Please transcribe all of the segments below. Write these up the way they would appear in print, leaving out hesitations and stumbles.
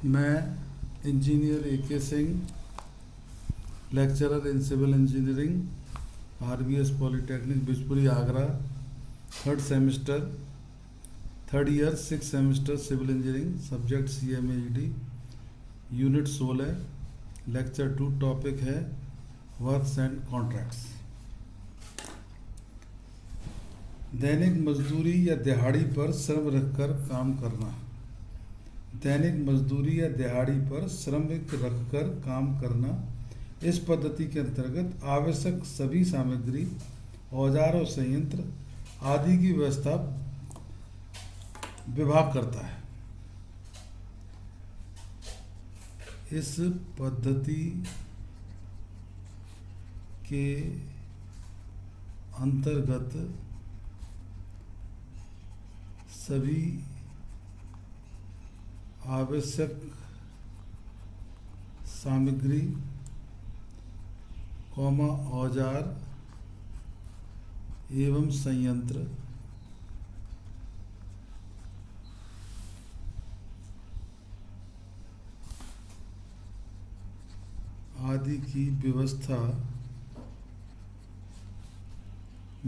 मैं engineer AK. Singh, lecturer in civil engineering, RBS. Polytechnic Bijpuri Agra, third year 6 semester civil engineering, subject CMAED, unit 16, lecture 2, topic है works and contracts. दैनिक मजदूरी या दिहाड़ी पर श्रम रखकर काम करना। दैनिक मजदूरी या दिहाड़ी पर श्रमिक रखकर काम करना, इस पद्धति के अंतर्गत आवश्यक सभी सामग्री, औजार और संयंत्र आदि की व्यवस्था विभाग करता है। इस पद्धति के अंतर्गत सभी आवश्यक सामग्री, औजार एवं संयंत्र आदि की व्यवस्था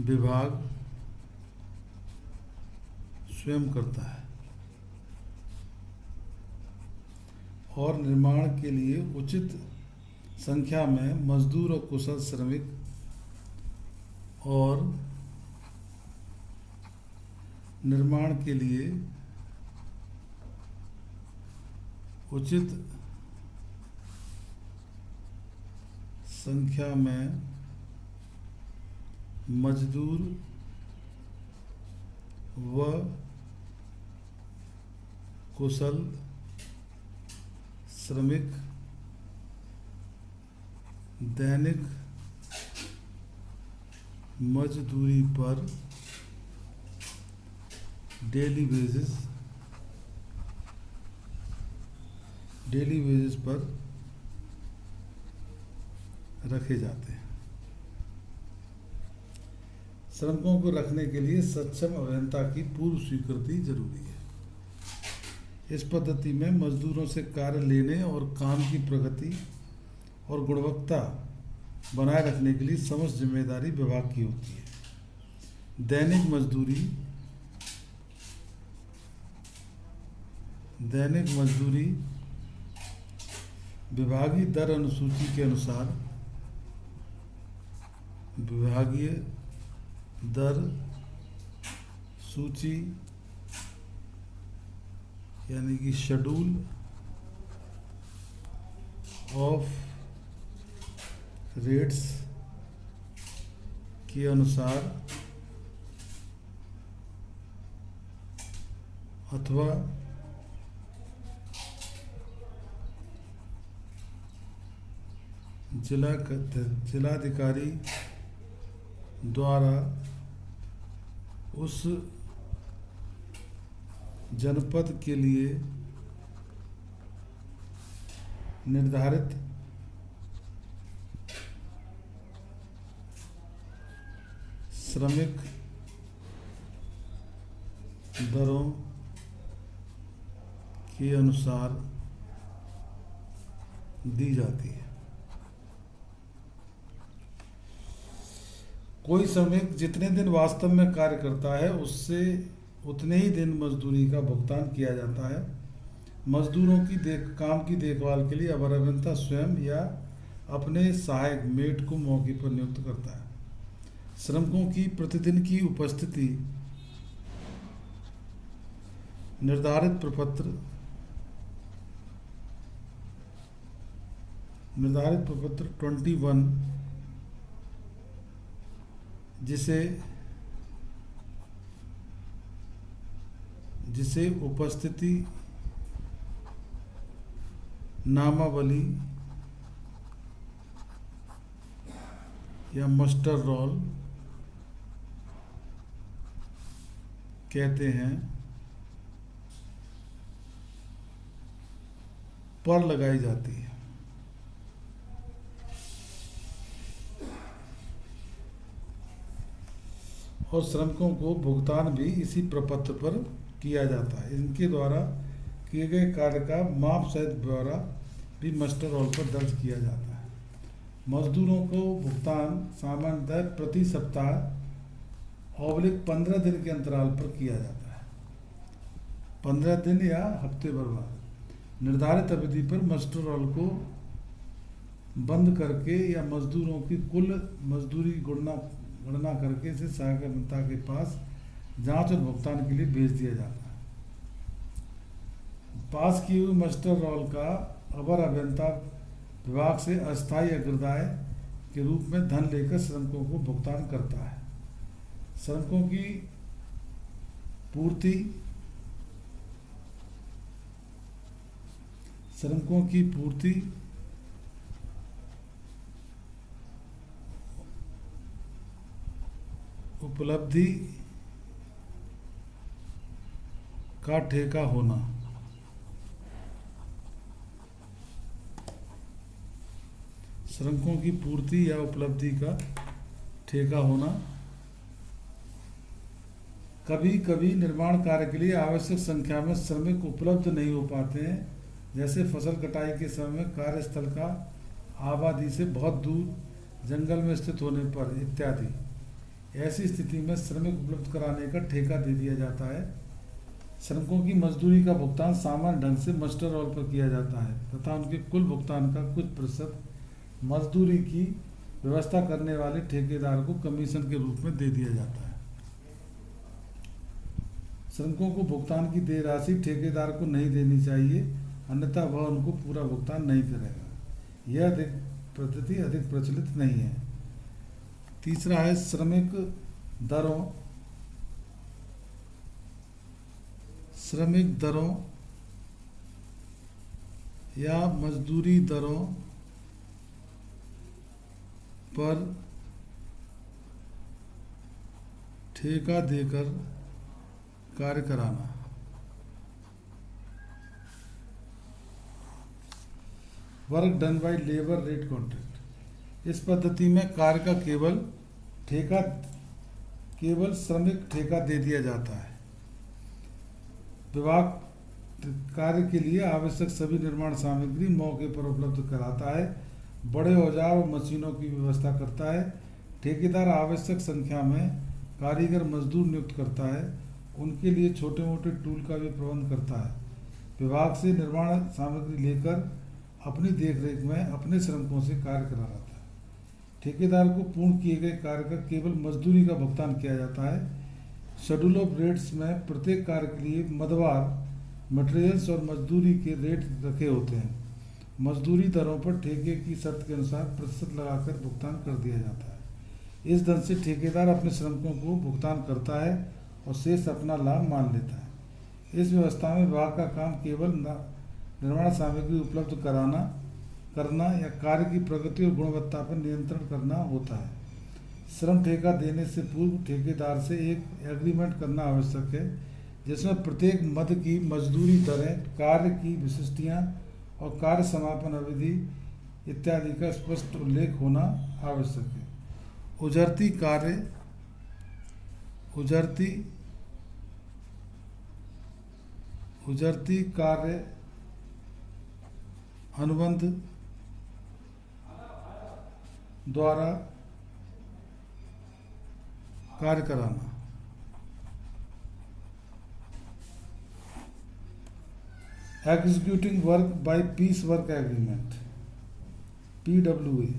विभाग स्वयं करता है और निर्माण के लिए उचित संख्या में मजदूर और कुशल श्रमिक और निर्माण के लिए उचित संख्या में मजदूर व कुशल श्रमिक दैनिक मजदूरी पर डेली बेसिस पर रखे जाते हैं। श्रमिकों को रखने के लिए सक्षम अभियंता की पूर्व स्वीकृति जरूरी है। इस पद्धति में मजदूरों से कार्य लेने और काम की प्रगति और गुणवत्ता बनाए रखने के लिए समस्त जिम्मेदारी विभाग की होती है। दैनिक मजदूरी विभागीय दर अनुसूची के अनुसार विभागीय दर सूची यानी कि शेड्यूल ऑफ रेट्स के अनुसार अथवा जिलाधिकारी द्वारा उस जनपद के लिए निर्धारित श्रमिक दरों के अनुसार दी जाती है। कोई श्रमिक जितने दिन वास्तव में कार्य करता है उससे उतने ही दिन मजदूरी का भुगतान किया जाता है। मजदूरों की काम की देखभाल के लिए अवर अभियंता स्वयं या अपने सहायक मेट को मौके पर नियुक्त करता है। श्रमिकों की प्रतिदिन की उपस्थिति निर्धारित प्रपत्र 21 जिसे उपस्थिति नामावली या मस्टर रोल कहते हैं, पर लगाई जाती है। और श्रमिकों को भुगतान भी इसी प्रपत्र पर किया जाता है। इनके द्वारा किए गए कार्य का माप सहित ब्यौरा भी मास्टर रोल पर दर्ज किया जाता है। मजदूरों को भुगतान सामान्यतः प्रति सप्ताह / 15 दिन के अंतराल पर किया जाता है। 15 दिन या हफ्ते भर बाद निर्धारित अवधि पर मास्टर रोल को बंद करके या मजदूरों की कुल मजदूरी गणना करके इसे सहायक अभियंता के पास जांच और भुगतान के लिए भेज दिया जाता है। पास किए हुए मास्टर रोल का अवर अभियंता विभाग से अस्थायी अग्रदाय के रूप में धन लेकर श्रमिकों को भुगतान करता है। श्रमिकों की पूर्ति उपलब्धि का ठेका होना। श्रमिकों की पूर्ति या उपलब्धि का ठेका होना। कभी कभी निर्माण कार्य के लिए आवश्यक संख्या में श्रमिक उपलब्ध नहीं हो पाते हैं, जैसे फसल कटाई के समय में कार्यस्थल का आबादी से बहुत दूर जंगल में स्थित होने पर इत्यादि। ऐसी स्थिति में श्रमिक उपलब्ध कराने का ठेका दे दिया जाता है। श्रमिकों की मजदूरी का भुगतान सामान्य ढंग से मास्टर रोल पर किया जाता है तथा उनके कुल भुगतान का कुछ प्रतिशत मजदूरी की व्यवस्था करने वाले ठेकेदार को कमीशन के रूप में दे दिया जाता है। श्रमिकों को भुगतान की देय राशि ठेकेदार को नहीं देनी चाहिए, अन्यथा वह उनको पूरा भुगतान नहीं करेगा। यह पद्धति अधिक प्रचलित नहीं है। तीसरा है श्रमिक दरों या मजदूरी दरों पर ठेका देकर कार्य कराना। Work done by labour rate contract. इस पद्धति में कार्य का केवल श्रमिक ठेका दे दिया जाता है। विभाग कार्य के लिए आवश्यक सभी निर्माण सामग्री मौके पर उपलब्ध कराता है, बड़े औजार और मशीनों की व्यवस्था करता है। ठेकेदार आवश्यक संख्या में कारीगर मजदूर नियुक्त करता है, उनके लिए छोटे मोटे टूल का भी प्रबंध करता है। विभाग से निर्माण सामग्री लेकर अपनी देखरेख में अपने श्रमिकों से कार्य कराता है। ठेकेदार को पूर्ण किए गए कार्य का केवल मजदूरी का भुगतान किया जाता है। शेड्यूल ऑफ रेट्स में प्रत्येक कार्य के लिए मदवार मटेरियल्स और मजदूरी के रेट रखे होते हैं। मजदूरी दरों पर ठेके की शर्त के अनुसार प्रतिशत लगाकर भुगतान कर दिया जाता है। इस धन से ठेकेदार अपने श्रमिकों को भुगतान करता है और शेष अपना लाभ मान लेता है। इस व्यवस्था में विभाग का काम केवल निर्माण सामग्री उपलब्ध करना या कार्य की प्रगति और गुणवत्ता पर नियंत्रण करना होता है। श्रम ठेका देने से पूर्व ठेकेदार से एक एग्रीमेंट करना आवश्यक है, जिसमें प्रत्येक मद की मजदूरी दरें, कार्य की विशिष्टियाँ और कार्य समापन अवधि इत्यादि का स्पष्ट उल्लेख होना आवश्यक है। उजरती कार्य अनुबंध द्वारा कार्य कराना। Executing work by piece work agreement (PWA).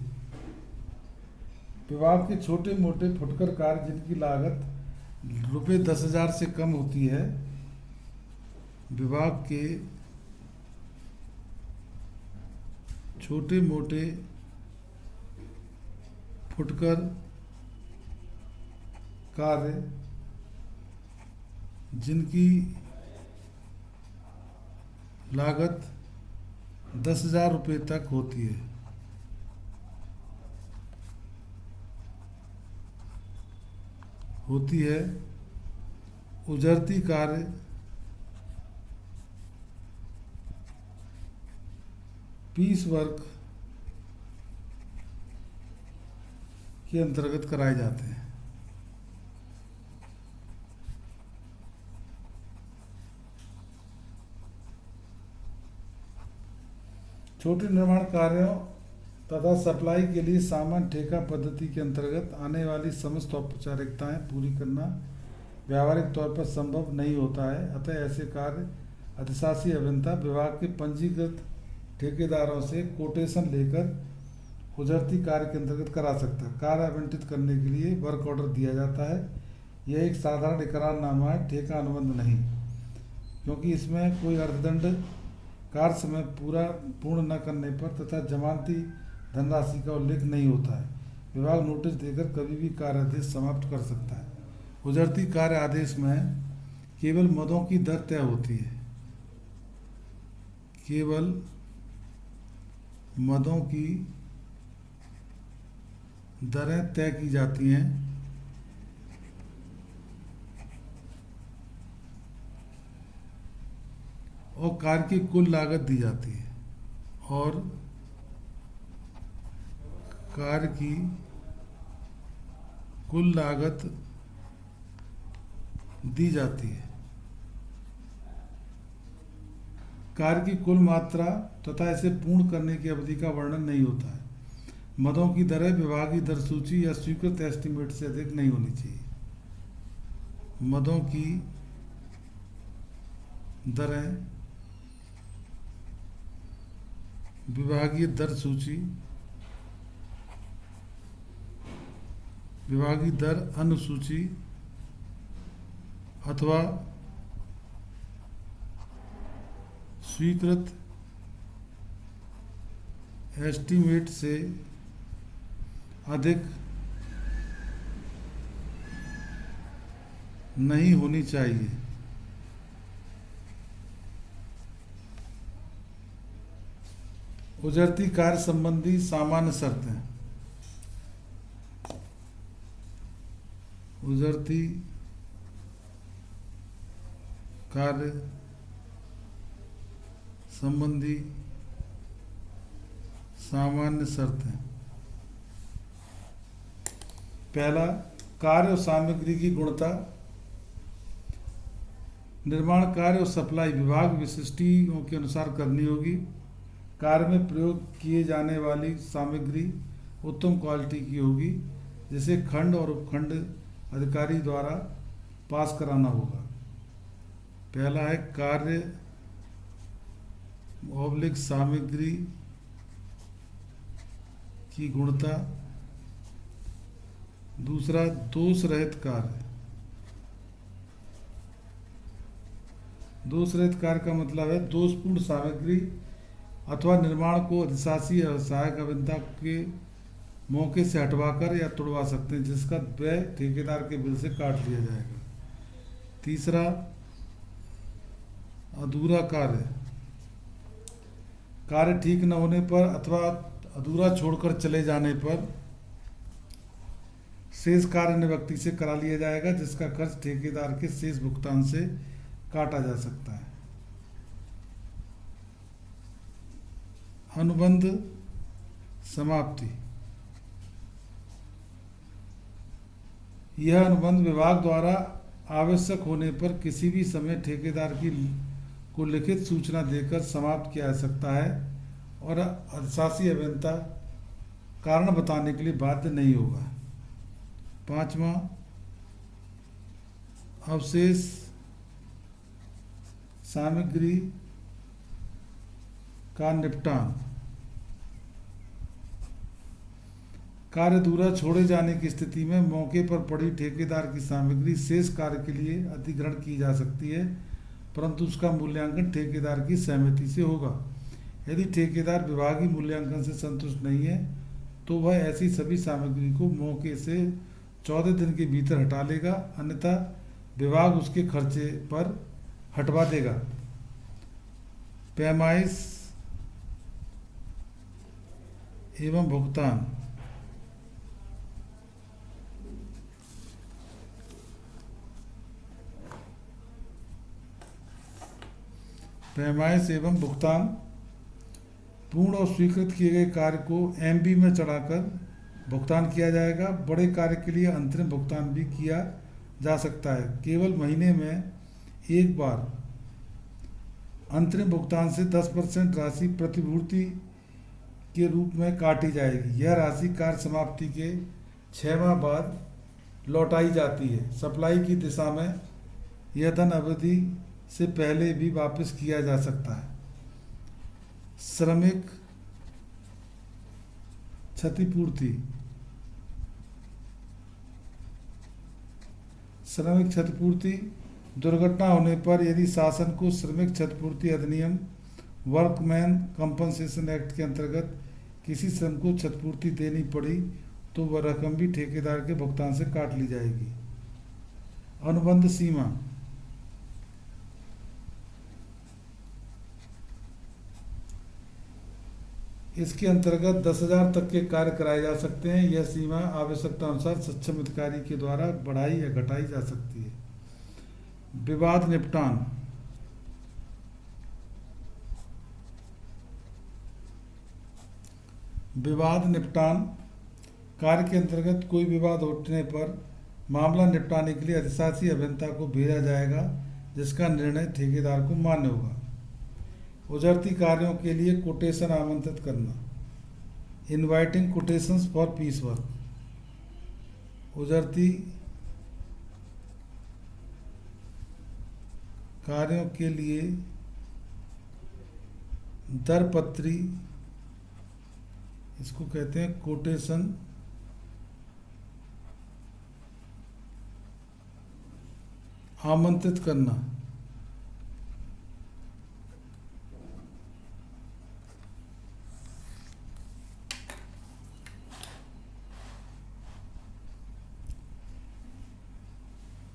विभाग के छोटे मोटे फुटकर कार्य जिनकी लागत ₹10,000 से कम होती है, विभाग के छोटे मोटे फुटकर कार्य जिनकी लागत ₹10,000 तक होती है, उजरती कार्य पीस वर्क के अंतर्गत कराए जाते हैं। छोटे निर्माण कार्यों तथा सप्लाई के लिए सामान्य ठेका पद्धति के अंतर्गत आने वाली समस्त औपचारिकताएं पूरी करना व्यावहारिक तौर पर संभव नहीं होता है। अतः ऐसे कार्य अधिशासी अभियंता विभाग के पंजीकृत ठेकेदारों से कोटेशन लेकर उजरती कार्य के अंतर्गत करा सकता है। कार्य आवंटित करने के लिए वर्क ऑर्डर दिया जाता है। यह एक साधारण इकरारनामा है, ठेका अनुबंध नहीं, क्योंकि इसमें कोई अर्थदंड कार्य समय पूर्ण न करने पर तथा जमानती धनराशि का उल्लेख नहीं होता है। विभाग नोटिस देकर कभी भी कार्य आदेश समाप्त कर सकता है। उजरती कार्य आदेश में केवल मदों की दर तय होती है, केवल मदों की दरें तय की जाती हैं और कार्य की कुल लागत दी जाती है और कार्य की कुल लागत दी जाती है। कार्य की कुल मात्रा तथा इसे पूर्ण करने की अवधि का वर्णन नहीं होता है। मदों की दरें विभागीय दर सूची या स्वीकृत एस्टीमेट से अधिक नहीं होनी चाहिए। मदों की दरें विभागीय दर सूची, विभागीय दर अनुसूची अथवा स्वीकृत एस्टीमेट से अधिक नहीं होनी चाहिए। उजरती कार्य संबंधी सामान्य शर्तें। उजरती कार्य संबंधी सामान्य शर्तें। पहला, कार्य और सामग्री की गुणवत्ता। निर्माण कार्य और सप्लाई विभाग विशिष्टियों के अनुसार करनी होगी। कार्य में प्रयोग किए जाने वाली सामग्री उत्तम क्वालिटी की होगी, जिसे खंड और उपखंड अधिकारी द्वारा पास कराना होगा। पहला है कार्य ऑब्लिक सामग्री की गुणवत्ता। दूसरा, दोष रहित कार्य। दोष रहित कार्य का मतलब है दोषपूर्ण सामग्री अथवा निर्माण को अधिशासी या सहायक अभियंता के मौके से हटवाकर या तुड़वा सकते हैं, जिसका व्यय ठेकेदार के बिल से काट लिया जाएगा। तीसरा, अधूरा कार्य। कार्य ठीक न होने पर अथवा अधूरा छोड़कर चले जाने पर शेष कार्य अन्य व्यक्ति से करा लिया जाएगा, जिसका खर्च ठेकेदार के शेष भुगतान से काटा जा सकता है। अनुबंध समाप्ति। यह अनुबंध विभाग द्वारा आवश्यक होने पर किसी भी समय ठेकेदार को लिखित सूचना देकर समाप्त किया जा सकता है और अधिशासी अभियंता कारण बताने के लिए बाध्य नहीं होगा। पांचवा, अवशेष सामग्री का निपटान। कार्य अधूरा छोड़े जाने की स्थिति में मौके पर पड़ी ठेकेदार की सामग्री शेष कार्य के लिए अधिग्रहण की जा सकती है, परंतु उसका मूल्यांकन ठेकेदार की सहमति से होगा। यदि ठेकेदार विभागीय मूल्यांकन से संतुष्ट नहीं है तो वह ऐसी सभी सामग्री को मौके से 14 दिन के भीतर हटा लेगा, अन्यथा विभाग उसके खर्चे पर हटवा देगा। पैमाइश एवं भुगतान। पैमाइश एवं भुगतान। पूर्ण और स्वीकृत किए गए कार्य को एमबी में चढ़ाकर भुगतान किया जाएगा। बड़े कार्य के लिए अंतरिम भुगतान भी किया जा सकता है। केवल महीने में एक बार अंतरिम भुगतान से 10% राशि प्रतिपूर्ति के रूप में काटी जाएगी। यह राशि कार्य समाप्ति के 6 माह बाद लौटाई जाती है। सप्लाई की दिशा में यह धन अवधि से पहले भी वापस किया जा सकता है। श्रमिक क्षतिपूर्ति। श्रमिक क्षतिपूर्ति दुर्घटना होने पर यदि शासन को श्रमिक क्षतिपूर्ति अधिनियम वर्कमैन कंपनसेशन एक्ट के अंतर्गत किसी श्रम को क्षतिपूर्ति देनी पड़ी तो वह रकम भी ठेकेदार के भुगतान से काट ली जाएगी। अनुबंध सीमा। इसके अंतर्गत 10,000 तक के कार्य कराए जा सकते हैं। यह सीमा आवश्यकता अनुसार सक्षम अधिकारी के द्वारा बढ़ाई या घटाई जा सकती है। विवाद निपटान। विवाद निपटान कार्य के अंतर्गत कोई विवाद उठने पर मामला निपटाने के लिए अधिशासी अभियंता को भेजा जाएगा, जिसका निर्णय ठेकेदार को मान्य होगा। उजरती कार्यों के लिए कोटेशन आमंत्रित करना। Inviting quotations for piece work. उजरती कार्यों के लिए दरपत्री, इसको कहते हैं कोटेशन आमंत्रित करना।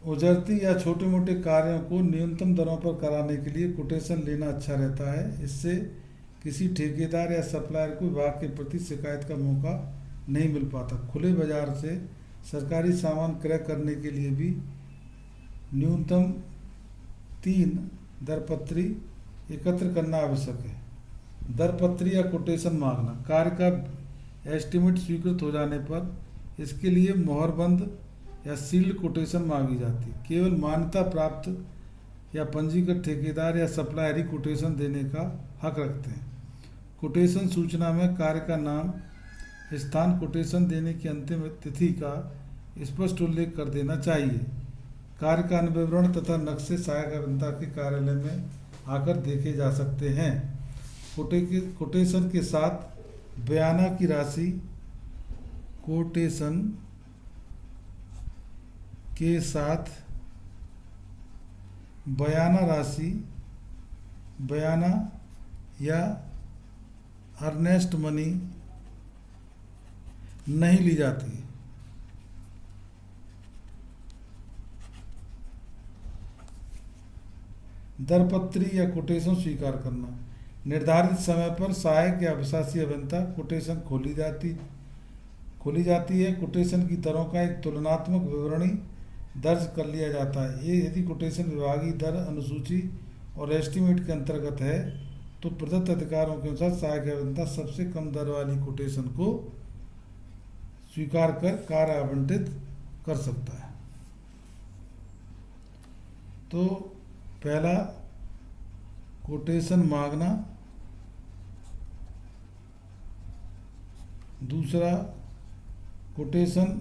उजरती या छोटे मोटे कार्यों को न्यूनतम दरों पर कराने के लिए कोटेशन लेना अच्छा रहता है। इससे किसी ठेकेदार या सप्लायर को विभाग के प्रति शिकायत का मौका नहीं मिल पाता। खुले बाजार से सरकारी सामान क्रय करने के लिए भी न्यूनतम 3 दरपत्री एकत्र करना आवश्यक है। दरपत्री या कोटेशन मांगना। कार्य का एस्टीमेट स्वीकृत हो जाने पर इसके लिए मोहरबंद या सील्ड कोटेशन मांगी जाती। केवल मान्यता प्राप्त या पंजीकृत ठेकेदार या सप्लायर ही कोटेशन देने का हक रखते हैं। कोटेशन सूचना में कार्य का नाम, स्थान, कोटेशन देने की अंतिम तिथि का स्पष्ट उल्लेख कर देना चाहिए। कार्य का विवरण तथा नक्शे सहायक अभियंता के कार्यालय में आकर देखे जा सकते हैं। कोटेशन के साथ बयाना की राशि। कोटेशन के साथ बयाना राशि, बयाना या अर्नेस्ट मनी नहीं ली जाती। दरपत्री या कोटेशन स्वीकार करना। निर्धारित समय पर सहायक या अधिशासी अभियंता कोटेशन खोली जाती है। कोटेशन की दरों का एक तुलनात्मक विवरणी दर्ज कर लिया जाता है। ये यदि कोटेशन विभागीय दर अनुसूची और एस्टीमेट के अंतर्गत है तो प्रदत्त अधिकारों के अनुसार सहायक अभियंता सबसे कम दर वाली कोटेशन को स्वीकार कर कार्य आवंटित कर सकता है। तो पहला कोटेशन मांगना, दूसरा कोटेशन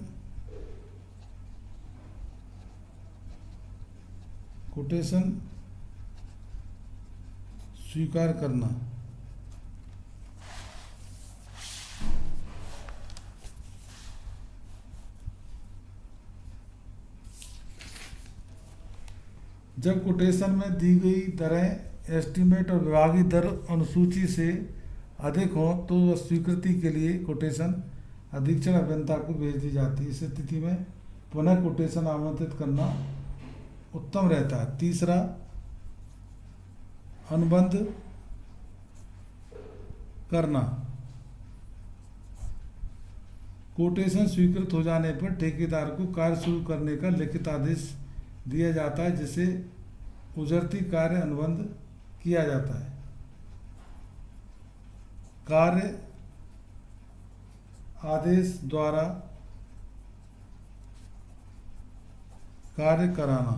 स्वीकार करना। जब कोटेशन में दी गई दरें एस्टीमेट और विभागीय दर अनुसूची से अधिक हो तो वह स्वीकृति के लिए कोटेशन अधीक्षण अभियंता को भेज दी जाती है। इस स्थिति में पुनः कोटेशन आमंत्रित करना उत्तम रहता है। तीसरा, अनुबंध करना। कोटेशन स्वीकृत हो जाने पर ठेकेदार को कार्य शुरू करने का लिखित आदेश दिया जाता है, जिसे उजरती कार्य अनुबंध किया जाता है। कार्य आदेश द्वारा कार्य कराना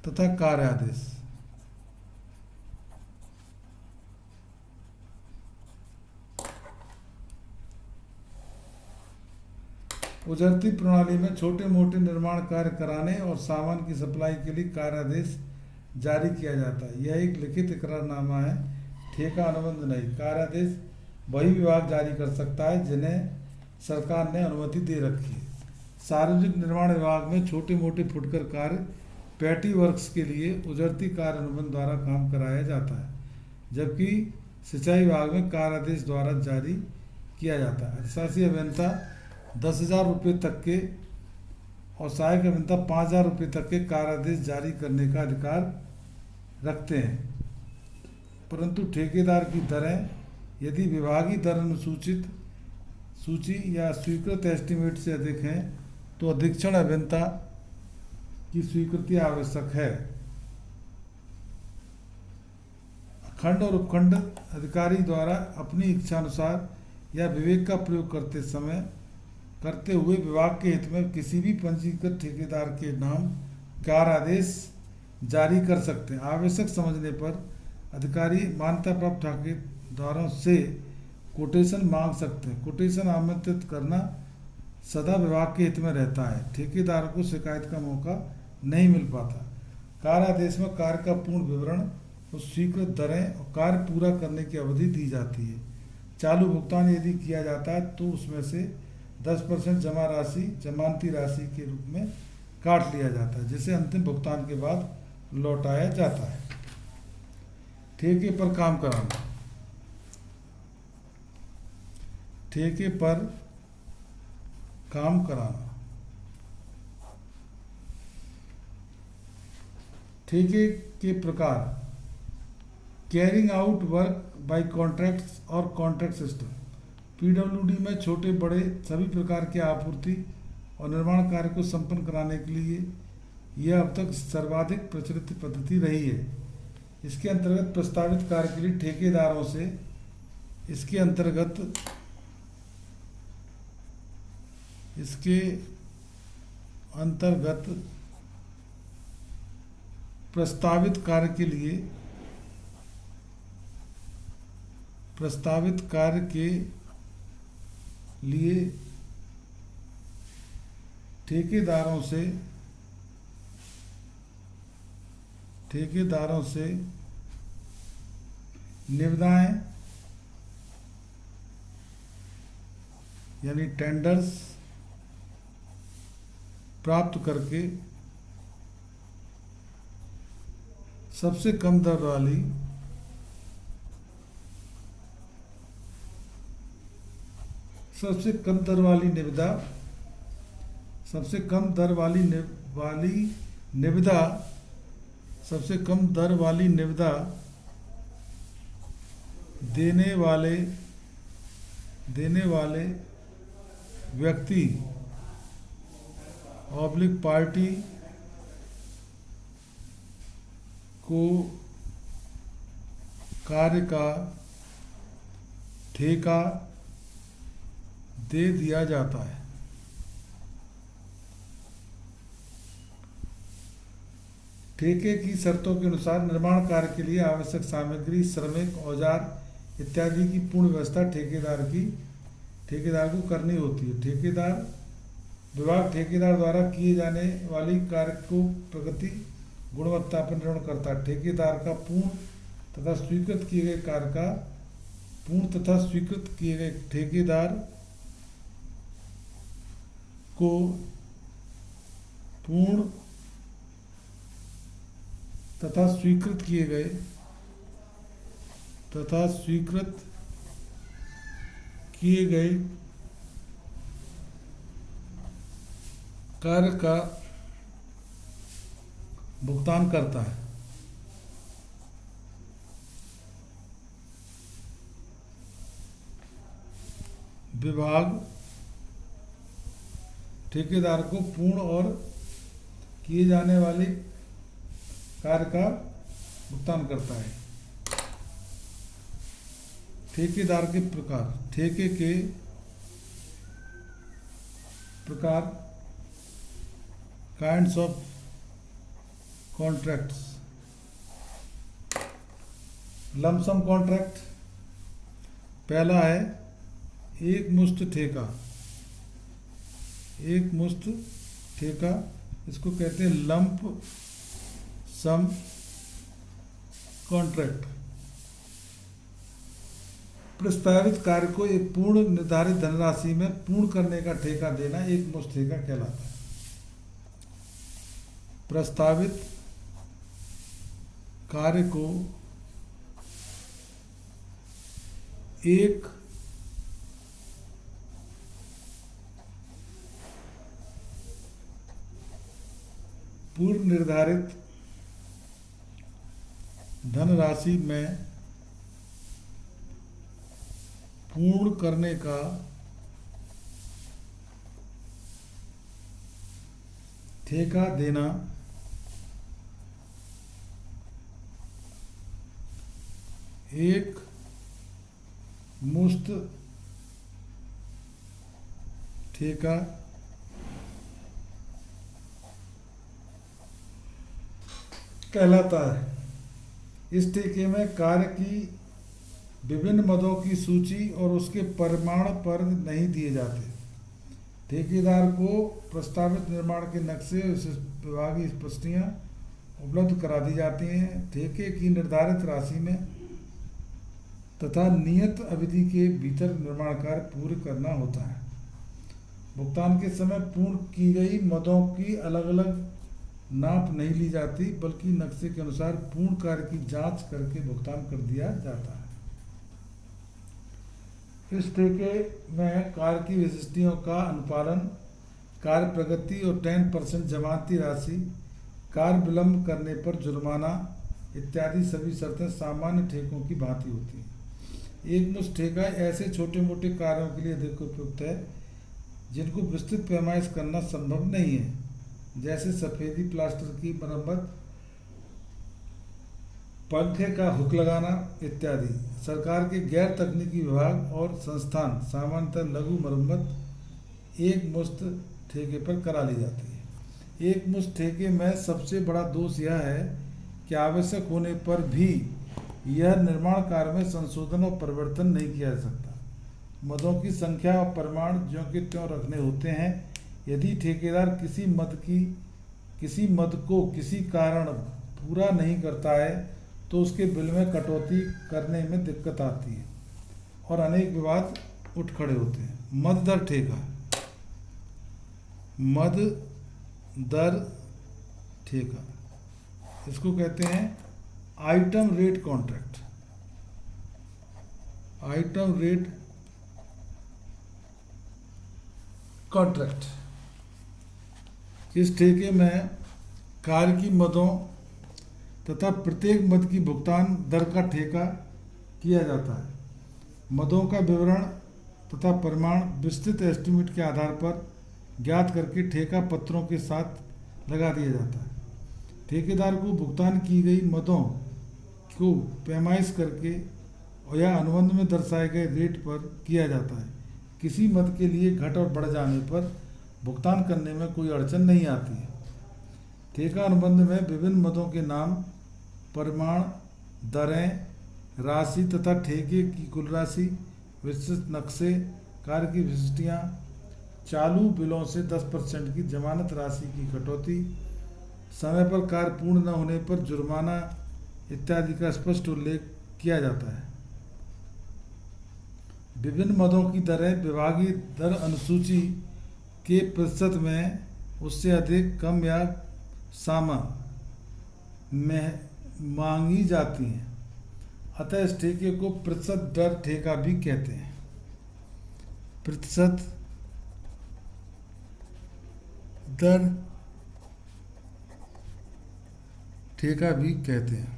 तथा कार्य आदेश। उजरती प्रणाली में छोटे मोटे निर्माण कार्य कराने और सामान की सप्लाई के लिए कार्यादेश जारी किया जाता है। यह एक लिखित इकरारनामा है, ठेका अनुबंध नहीं। कार्यादेश वही विभाग जारी कर सकता है जिन्हें सरकार ने अनुमति दे रखी है। सार्वजनिक निर्माण विभाग में छोटे मोटे फुटकर कार्य पैटी वर्क्स के लिए उजरती कार्य अनुबंध द्वारा काम कराया जाता है, जबकि सिंचाई विभाग में कार्यादेश द्वारा जारी किया जाता है। अधिशासी अभियंता 10,000 रुपये तक के और सहायक अभियंता 5,000 रुपये तक के कार्यादेश जारी करने का अधिकार रखते हैं, परंतु ठेकेदार की दरें यदि विभागीय दर अनुसूचित सूची या स्वीकृत एस्टीमेट से अधिक हैं तो अधीक्षण अभियंता की स्वीकृति आवश्यक है। खंड और उपखंड अधिकारी द्वारा अपनी इच्छानुसार या विवेक का प्रयोग करते हुए विभाग के हित में किसी भी पंजीकृत ठेकेदार के नाम कार्यादेश जारी कर सकते हैं। आवश्यक समझने पर अधिकारी मान्यता प्राप्त ठेकेदारों से कोटेशन मांग सकते हैं। कोटेशन आमंत्रित करना सदा विभाग के हित में रहता है। ठेकेदार को शिकायत का मौका नहीं मिल पाता। कार्यादेश में कार्य का पूर्ण विवरण और स्वीकृत दरें और कार्य पूरा करने की अवधि दी जाती है। चालू भुगतान यदि किया जाता है तो उसमें से 10% जमा राशि जमानती राशि के रूप में काट लिया जाता है, जिसे अंतिम भुगतान के बाद लौटाया जाता है। ठेके पर काम कराना। ठेके पर काम कराना। ठेके के प्रकार। Carrying out work by contracts और कॉन्ट्रैक्ट सिस्टम। पीडब्ल्यूडी में छोटे बड़े सभी प्रकार की आपूर्ति और निर्माण कार्य को संपन्न कराने के लिए यह अब तक सर्वाधिक प्रचलित पद्धति रही है। इसके अंतर्गत प्रस्तावित कार्य के लिए ठेकेदारों से इसके अंतर्गत प्रस्तावित कार्य के लिए ठेकेदारों से निविदाएं यानी टेंडर्स प्राप्त करके सबसे कम दर वाली निविदा देने वाले व्यक्ति ऑब्लिक पार्टी को कार्य का ठेका दे दिया जाता है। ठेके की शर्तों के अनुसार निर्माण कार्य के लिए आवश्यक सामग्री, श्रमिक, औजार इत्यादि की पूर्ण व्यवस्था ठेकेदार को करनी होती है। ठेकेदार द्वारा किए जाने वाली कार्य को प्रगति गुणवत्ता पर निर्भर करता है। ठेकेदार का पूर्ण तथा स्वीकृत किए गए ठेकेदार को पूर्ण तथा स्वीकृत किए गए कार्य का भुगतान करता है। विभाग ठेकेदार को पूर्ण और किए जाने वाले कार्य का भुगतान करता है। ठेकेदार के प्रकार। ठेके के प्रकार kinds of contracts. Lump sum contract पहला है एक मुश्त ठेका एक मुश्त ठेका, इसको कहते हैं लंप सम कॉन्ट्रैक्ट। प्रस्तावित कार्य को एक पूर्ण निर्धारित धनराशि में पूर्ण करने का ठेका देना एक मुश्त ठेका कहलाता है। प्रस्तावित कार्य को एक पूर्व निर्धारित धनराशि में पूर्ण करने का ठेका देना एक मुश्त ठेका कहलाता है। इस ठेके में कार्य की विभिन्न मदों की सूची और उसके परिमाण पर नहीं दिए जाते। ठेकेदार को प्रस्तावित निर्माण के नक्शे विभागीय स्पष्टियाँ उपलब्ध करा दी जाती हैं। ठेके की निर्धारित राशि में तथा नियत अवधि के भीतर निर्माण कार्य पूरे करना होता है। भुगतान के समय पूर्ण की गई मदों की अलग अलग नाप नहीं ली जाती, बल्कि नक्शे के अनुसार पूर्ण कार्य की जांच करके भुगतान कर दिया जाता है। इस ठेके में कार्य की विशिष्टियों का अनुपालन, कार्य प्रगति और 10% जमानती राशि, कार्य विलंब करने पर जुर्माना इत्यादि सभी शर्तें सामान्य ठेकों की भांति होती हैं। एक मुश्त ठेका ऐसे छोटे मोटे कार्यों के लिए अधिक उपयुक्त है जिनको विस्तृत पैमाइश करना संभव नहीं है, जैसे सफेदी प्लास्टर की मरम्मत, पंखे का हुक लगाना इत्यादि। सरकार के गैर तकनीकी विभाग और संस्थान सामान्यतः लघु मरम्मत एक मुश्त ठेके पर करा ली जाती है। एक मुश्त ठेके में सबसे बड़ा दोष यह है कि आवश्यक होने पर भी यह निर्माण कार्य में संशोधन और परिवर्तन नहीं किया जा सकता। मदों की संख्या और परिमाण ज्यों के त्यों रखने होते हैं। यदि ठेकेदार किसी मद को किसी कारण पूरा नहीं करता है तो उसके बिल में कटौती करने में दिक्कत आती है और अनेक विवाद उठ खड़े होते हैं। मद दर ठेका, मद दर ठेका इसको कहते हैं item rate contract. Item rate contract, इस ठेके में कार्य की मदों तथा प्रत्येक मद की भुगतान दर का ठेका किया जाता है। मदों का विवरण तथा परिमाण विस्तृत एस्टीमेट के आधार पर ज्ञात करके ठेका पत्रों के साथ लगा दिया जाता है। ठेकेदार को भुगतान की गई मदों को पैमाइश करके और या अनुबंध में दर्शाए गए रेट पर किया जाता है। किसी मद के लिए घट और बढ़ जाने पर भुगतान करने में कोई अड़चन नहीं आती है। ठेका अनुबंध में विभिन्न मदों के नाम, परिमाण, दरें, राशि तथा ठेके की कुल राशि, विस्तृत नक्शे, कार्य की विशिष्टियाँ, चालू बिलों से 10% की जमानत राशि की कटौती, समय पर कार्य पूर्ण न होने पर जुर्माना इत्यादि का स्पष्ट उल्लेख किया जाता है। विभिन्न मदों की दरें विभागीय दर अनुसूची के प्रतिशत में उससे अधिक, कम या समान में मांगी जाती हैं। अतः इस ठेके को प्रतिशत दर ठेका भी कहते हैं। प्रतिशत दर ठेका भी कहते हैं।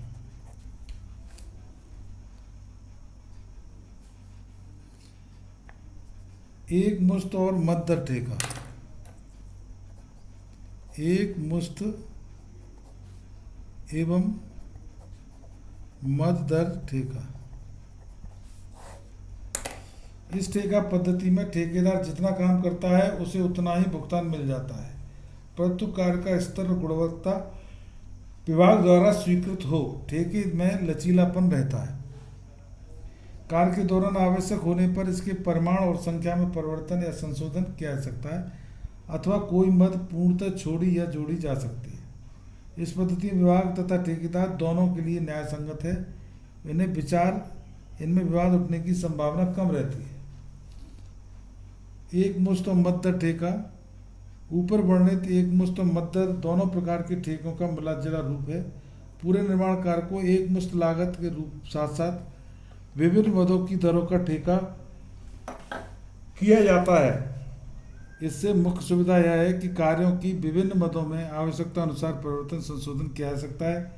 एक मुश्त और मद दर ठेका। एक मुश्त एवं मद दर ठेका, इस ठेका पद्धति में ठेकेदार जितना काम करता है उसे उतना ही भुगतान मिल जाता है, परंतु कार्य का स्तर और गुणवत्ता विभाग द्वारा स्वीकृत हो। ठेके में लचीलापन रहता है। कार्य के दौरान आवश्यक होने पर इसके परिमाण और संख्या में परिवर्तन या संशोधन किया जा सकता है। अथवा कोई मद पूर्णतः छोड़ी या जोड़ी जा सकती है। इस पद्धति में विभाग तथा ठेकेदार दोनों के लिए न्याय संगत है। इनमें विवाद उठने की संभावना कम रहती है। एक मुश्त और मद दर ठेका। ऊपर वर्णित एक मुश्त और मद दर दोनों प्रकार के ठेकों का मिला जुला रूप है। पूरे निर्माण कार्य को एक मुश्त लागत के रूप साथ साथ विभिन्न मदों की दरों का ठेका किया जाता है। इससे मुख्य सुविधा यह है कि कार्यों की विभिन्न मदों में आवश्यकता अनुसार परिवर्तन संशोधन किया जा सकता है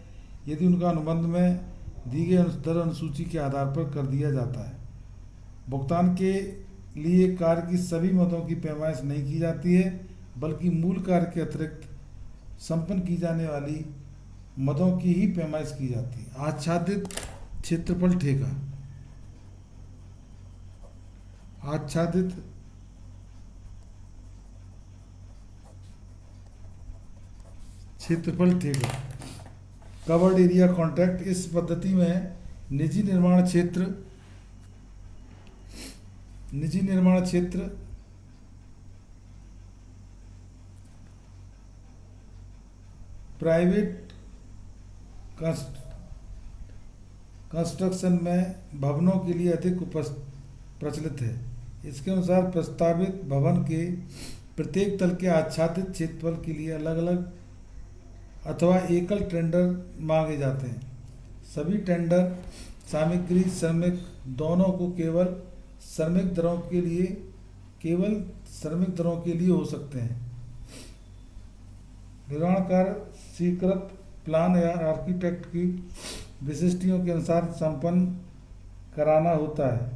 यदि उनका अनुबंध में दी गई दर अनुसूची के आधार पर कर दिया जाता है। भुगतान के लिए कार्य की सभी मदों की पैमाइश नहीं की जाती है, बल्कि मूल कार्य के अतिरिक्त संपन्न की जाने वाली मदों की ही पैमाइश की जाती है। आच्छादित क्षेत्रफल ठेका। आच्छादित क्षेत्रफल ठेका, कवर्ड एरिया कॉन्ट्रैक्ट। इस पद्धति में निजी निर्माण क्षेत्र प्राइवेट कंस्ट्रक्शन में भवनों के लिए अधिक प्रचलित है। इसके अनुसार प्रस्तावित भवन के प्रत्येक तल के आच्छादित क्षेत्रफल के लिए अलग अलग अथवा एकल टेंडर मांगे जाते हैं। सभी टेंडर सामग्री श्रमिक दोनों को केवल श्रमिक दरों के लिए हो सकते हैं। निर्माण कार्य स्वीकृत प्लान या आर्किटेक्ट की विशिष्टियों के अनुसार संपन्न कराना होता है।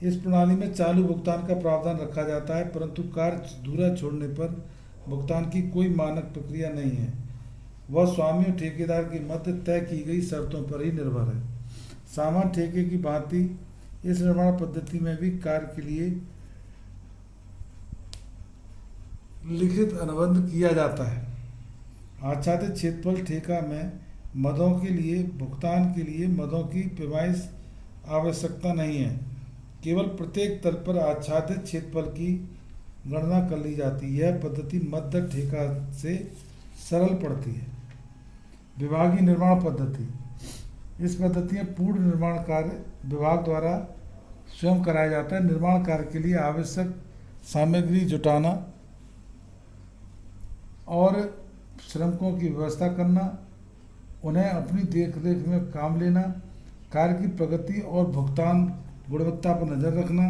इस प्रणाली में चालू भुगतान का प्रावधान रखा जाता है, परंतु कार्य अधूरा छोड़ने पर भुगतान की कोई मानक प्रक्रिया नहीं है। वह स्वामी और ठेकेदार के मध्य तय की गई शर्तों पर ही निर्भर है। सामान्य ठेके की भांति इस निर्माण पद्धति में भी कार्य के लिए लिखित अनुबंध किया जाता है। आच्छादित क्षेत्रफल ठेका में मदों के लिए भुगतान के लिए मदों की पैमाइश आवश्यकता नहीं है। केवल प्रत्येक तल पर आच्छादित क्षेत्रफल की गणना कर ली जाती है। यह पद्धति मद दर ठेका से सरल पड़ती है। विभागीय निर्माण पद्धति। इस पद्धति में पूर्ण निर्माण कार्य विभाग द्वारा स्वयं कराया जाता है। निर्माण कार्य के लिए आवश्यक सामग्री जुटाना और श्रमिकों की व्यवस्था करना, उन्हें अपनी देखरेख में काम लेना, कार्य की प्रगति और भुगतान गुणवत्ता पर नज़र रखना,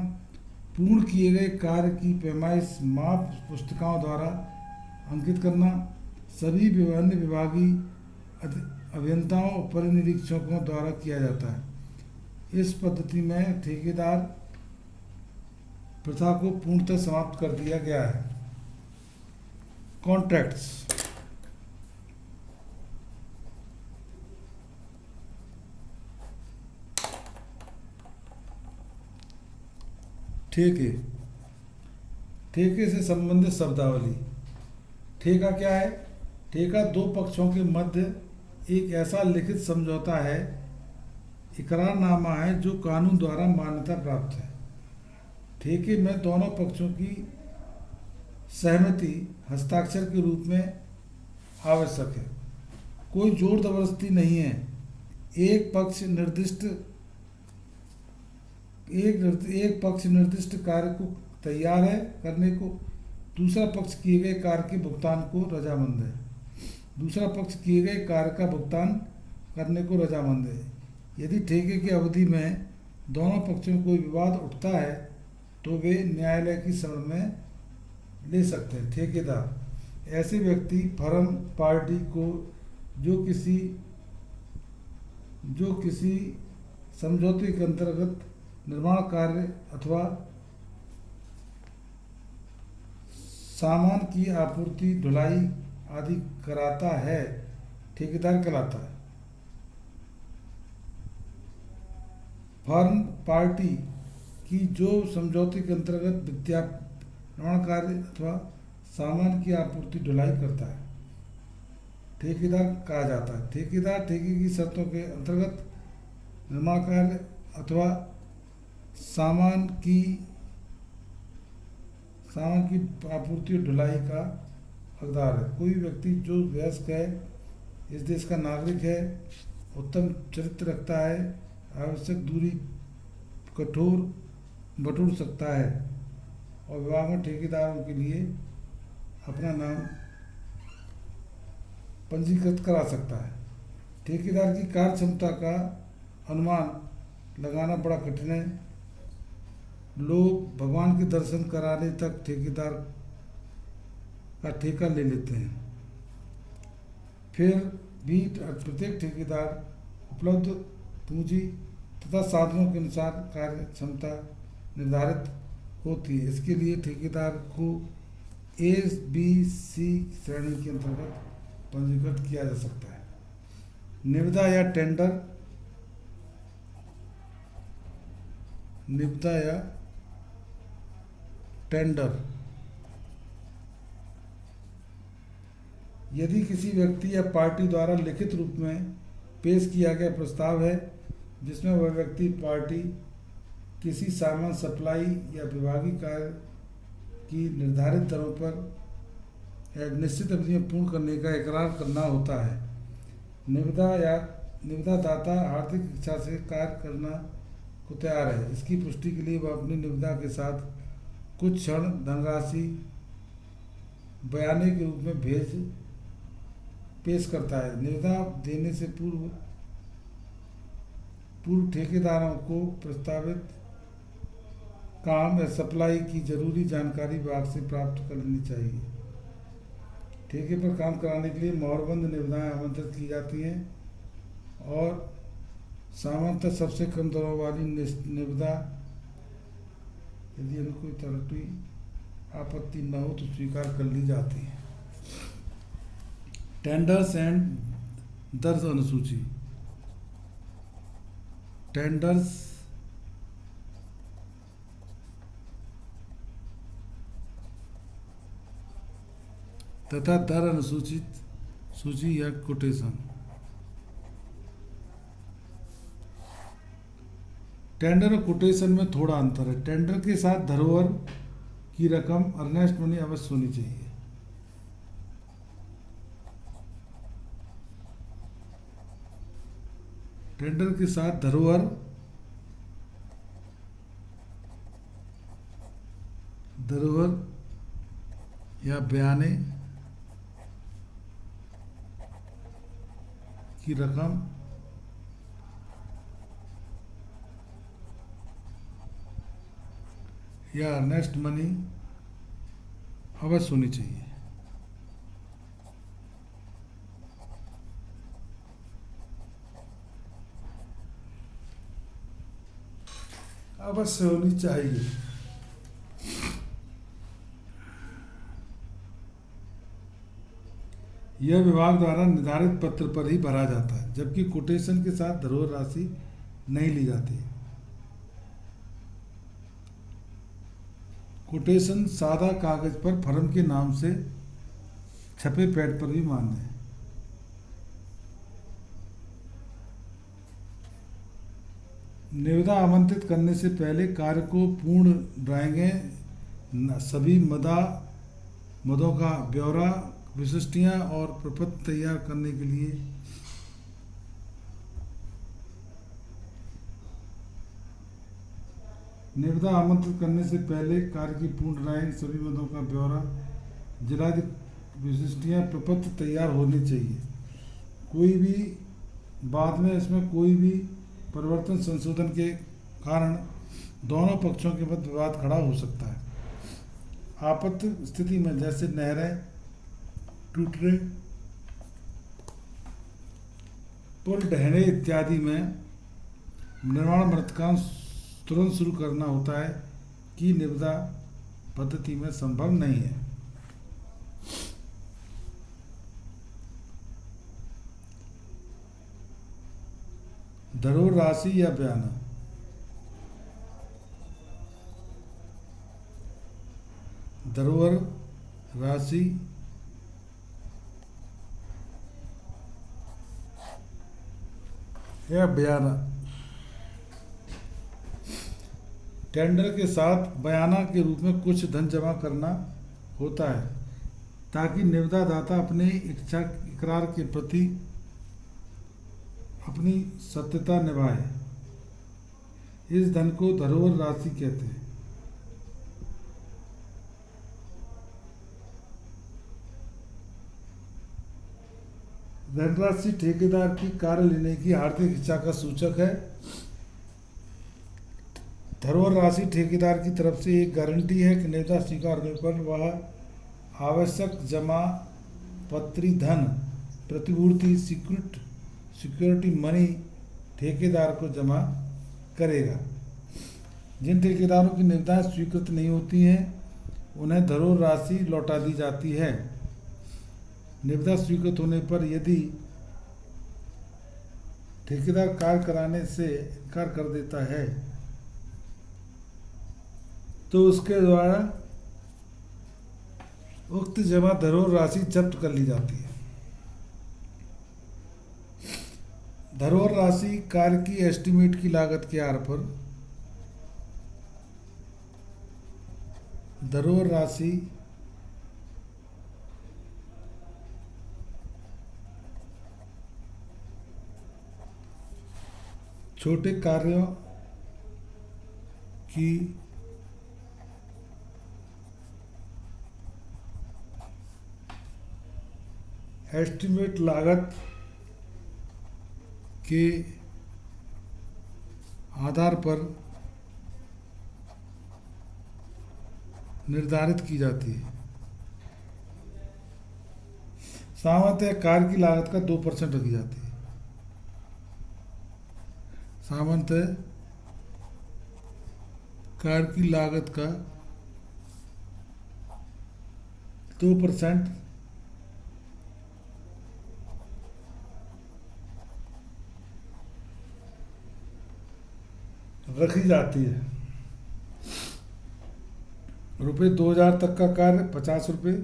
पूर्ण किए गए कार्य की पैमाइश माप पुस्तिकाओं द्वारा अंकित करना, सभी अन्य विभागीय अभियंताओं और परिनिरीक्षकों द्वारा किया जाता है। इस पद्धति में ठेकेदार प्रथा को पूर्णतः समाप्त कर दिया गया है। कॉन्ट्रैक्ट्स। ठेके से संबंधित शब्दावली। ठेका क्या है? ठेका दो पक्षों के मध्य एक ऐसा लिखित समझौता है, इकरारनामा है, जो कानून द्वारा मान्यता प्राप्त है। ठेके में दोनों पक्षों की सहमति हस्ताक्षर के रूप में आवश्यक है। कोई जोर जबरदस्ती नहीं है। एक पक्ष निर्दिष्ट कार्य को तैयार है करने को, दूसरा पक्ष किए गए कार्य के भुगतान को रजामंद है। दूसरा पक्ष किए गए कार्य का भुगतान करने को रजामंद है। यदि ठेके की अवधि में दोनों पक्षों में कोई विवाद उठता है तो वे न्यायालय की शरण में ले सकते हैं। ठेकेदार ऐसे व्यक्ति फर्म पार्टी को जो किसी समझौते के अंतर्गत निर्माण कार्य अथवा सामान की आपूर्ति, ढुलाई आदि कराता है, ठेकेदार कहलाता है। फर्म पार्टी की जो समझौते के अंतर्गत निर्माण कार्य अथवा सामान की आपूर्ति, ढुलाई करता है, ठेकेदार कहा जाता है। ठेकेदार ठेके की शर्तों के अंतर्गत निर्माण कार्य अथवा सामान की सामान की आपूर्ति और ढुलाई का हकदार है। कोई व्यक्ति जो वयस्क है, इस देश का नागरिक है, उत्तम चरित्र रखता है, आवश्यक दूरी कठोर बटोर सकता है और विवाह में ठेकेदारों के लिए अपना नाम पंजीकृत करा सकता है। ठेकेदार की कार्य क्षमता का अनुमान लगाना बड़ा कठिन है। लोग भगवान के दर्शन कराने तक ठेकेदार का ठेका ले लेते हैं। फिर भी प्रत्येक ठेकेदार उपलब्ध पूंजी तथा साधनों के अनुसार कार्य क्षमता निर्धारित होती है। इसके लिए ठेकेदार को A-B-C श्रेणी के अंतर्गत पंजीकृत किया जा सकता है। निविदा या टेंडर, निविदा या टेंडर यदि किसी व्यक्ति या पार्टी द्वारा लिखित रूप में पेश किया गया प्रस्ताव है जिसमें वह व्यक्ति पार्टी किसी सामान सप्लाई या विभागीय कार्य की निर्धारित दरों पर एक निश्चित अवधि में पूर्ण करने का इकरार करना होता है। निविदा दाता आर्थिक इच्छा से कार्य करना को तैयार है। इसकी पुष्टि के लिए वह अपनी निविदा के साथ कुछ क्षण धनराशि बयाने के रूप में पेश करता है। निविदा देने से पूर्व ठेकेदारों को प्रस्तावित काम या सप्लाई की जरूरी जानकारी विभाग से प्राप्त कर लेनी चाहिए। ठेके पर काम कराने के लिए मोहरबंद निविदाएं आमंत्रित की जाती हैं और सामान्यतः सबसे कम दरों वाली निविदा यदि कोई तरह आपत्ति न हो तो स्वीकार कर ली जाती है। टेंडर्स एंड दर्ज अनुसूची। टेंडर्स तथा दर अनुसूचित सूची या कोटेशन। टेंडर और कोटेशन में थोड़ा अंतर है। टेंडर के साथ धरोहर की रकम अर्नेस्ट मनी अवश्य होनी चाहिए। टेंडर के साथ धरोहर या बयाने की रकम या अर्नेस्ट मनी अवश्य होनी चाहिए। अवश्य होनी चाहिए। यह विभाग द्वारा निर्धारित पत्र पर ही भरा जाता है, जबकि कोटेशन के साथ धरोहर राशि नहीं ली जाती। कोटेशन सादा कागज पर फर्म के नाम से छपे पैड पर भी मान्य है। निविदा आमंत्रित करने से पहले कार्य को पूर्ण ड्राइंगें, सभी मदों का ब्यौरा, विशिष्टियां और प्रपत्र तैयार करने के लिए निविदा आमंत्रित करने से पहले कार्य की पूर्ण ड्राइंग, सभी मदों का ब्यौरा, जिलाधिकारी विशिष्टियां, प्रपत्र तैयार होनी चाहिए। कोई भी बाद में इसमें कोई भी परिवर्तन संशोधन के कारण दोनों पक्षों के मध्य विवाद खड़ा हो सकता है। आपात स्थिति में जैसे नहरें टूटने, पुल ढहने इत्यादि में निर्माण मृतकाम तुरंत शुरू करना होता है कि निविदा पद्धति में संभव नहीं है। धरोहर राशि या बयाना। धरोहर राशि या बयाना टेंडर के साथ बयाना के रूप में कुछ धन जमा करना होता है ताकि निविदा दाता अपने इच्छा इकरार के प्रति अपनी सत्यता निभाए। इस धन को धरोहर राशि कहते हैं। धनराशि ठेकेदार की कार्य लेने की आर्थिक इच्छा का सूचक है। धरोहर राशि ठेकेदार की तरफ से एक गारंटी है कि निविदा स्वीकार होने पर वह आवश्यक जमा पत्री धन प्रतिपूर्ति सिक्योरिटी मनी ठेकेदार को जमा करेगा। जिन ठेकेदारों की निविदाएं स्वीकृत नहीं होती हैं उन्हें धरोहर राशि लौटा दी जाती है। निविदा स्वीकृत होने पर यदि ठेकेदार कार्य कराने से इनकार कर देता है तो उसके द्वारा उक्त जमा धरोहर राशि जब्त कर ली जाती है। धरोहर राशि कार्य की एस्टीमेट की लागत के आधार पर धरोहर राशि छोटे कार्यों की एस्टीमेट लागत के आधार पर निर्धारित की जाती है। सामान्यतः कार्य की लागत का 2% रखी जाती है। सामान्यतः कार्य की लागत का 2% रखी जाती है। रुपये 2000 तक का कार्य 50 रुपये,